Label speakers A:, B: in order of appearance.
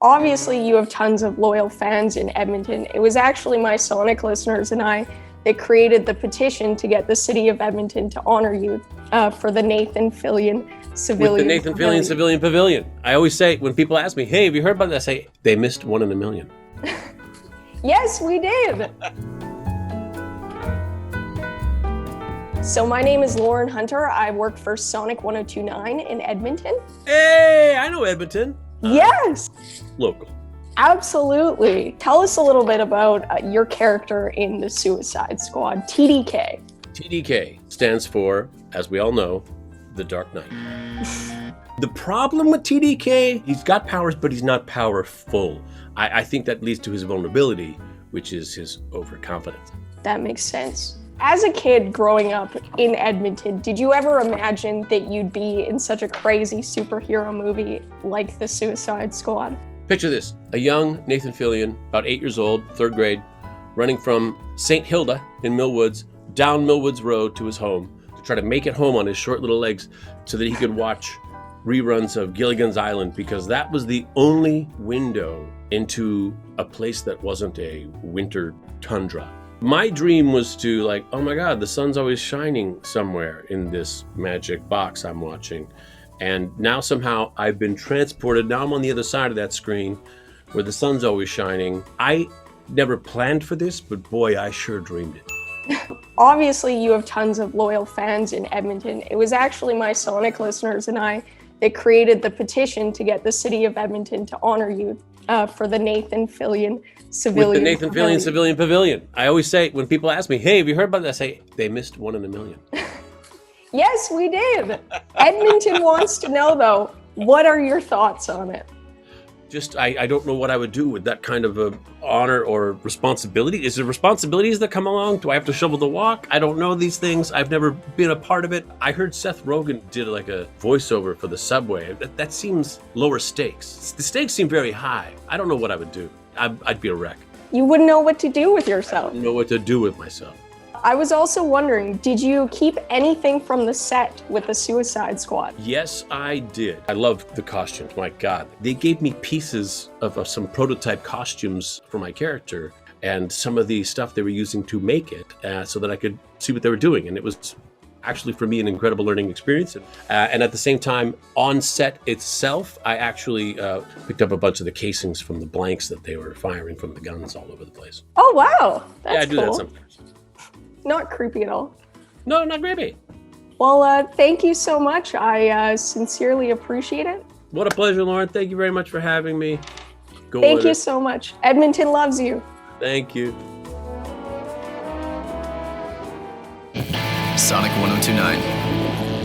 A: Obviously, you have tons of loyal fans in Edmonton. It was actually my Sonic listeners and I that created the petition to get the city of Edmonton to honor you for the Nathan Fillion Civilian
B: With the Nathan Fillion Civilian PAVILIon. I always say, when people ask me, hey, have you heard about that? I say, they missed 1 in a million.
A: Yes, we did. So my name is Lauren Hunter. I work for Sonic 1029 in Edmonton.
B: Hey, I know Edmonton.
A: Yes.
B: Local.
A: Absolutely. Tell us a little bit about your character in the Suicide Squad, T.D.K.
B: T.D.K. stands for, as we all know, the Dark Knight. The problem with T.D.K., he's got powers, but he's not powerful. I think that leads to his vulnerability, which is his overconfidence.
A: That makes sense. As a kid growing up in Edmonton, did you ever imagine that you'd be in such a crazy superhero movie like the Suicide Squad?
B: Picture this, a young Nathan Fillion, about 8 years old, 3rd grade, running from St. Hilda in Millwoods, down Millwoods Road to his home, to try to make it home on his short little legs so that he could watch reruns of Gilligan's Island, because that was the only window into a place that wasn't a winter tundra. My dream was to oh my God, the sun's always shining somewhere in this magic box I'm watching. And now somehow I've been transported. Now I'm on the other side of that screen where the sun's always shining. I never planned for this, but boy, I sure dreamed it.
A: Obviously, you have tons of loyal fans in Edmonton. It was actually my Sonic listeners and I that created the petition to get the city of Edmonton to honor you for the Nathan Fillion Civilian
B: With the Nathan Fillion Civilian PAVILIon. I always say, when people ask me, hey, have you heard about that? I say, they missed 1 in a million.
A: Yes, we did. Edmonton wants to know, though, what are your thoughts on it?
B: Just, I don't know what I would do with that kind of a honor or responsibility. Is there responsibilities that come along? Do I have to shovel the walk? I don't know these things. I've never been a part of it. I heard Seth Rogen did a voiceover for the subway. That seems lower stakes. The stakes seem very high. I don't know what I would do. I'd be a wreck.
A: You wouldn't know what to do with yourself.
B: I don't know what to do with myself.
A: I was also wondering, did you keep anything from the set with the Suicide Squad?
B: Yes, I did. I loved the costumes, my God. They gave me pieces of some prototype costumes for my character and some of the stuff they were using to make it so that I could see what they were doing. And it was actually, for me, an incredible learning experience. And at the same time, on set itself, I actually picked up a bunch of the casings from the blanks that they were firing from the guns all over the place.
A: Oh, wow. That's
B: yeah, I do
A: cool.
B: that sometimes.
A: Not creepy at all.
B: No, not creepy.
A: Well, thank you so much. I sincerely appreciate it.
B: What a pleasure, Lauren. Thank you very much for having me.
A: Thank you so much. Edmonton loves you.
B: Thank you.
C: Sonic 1029.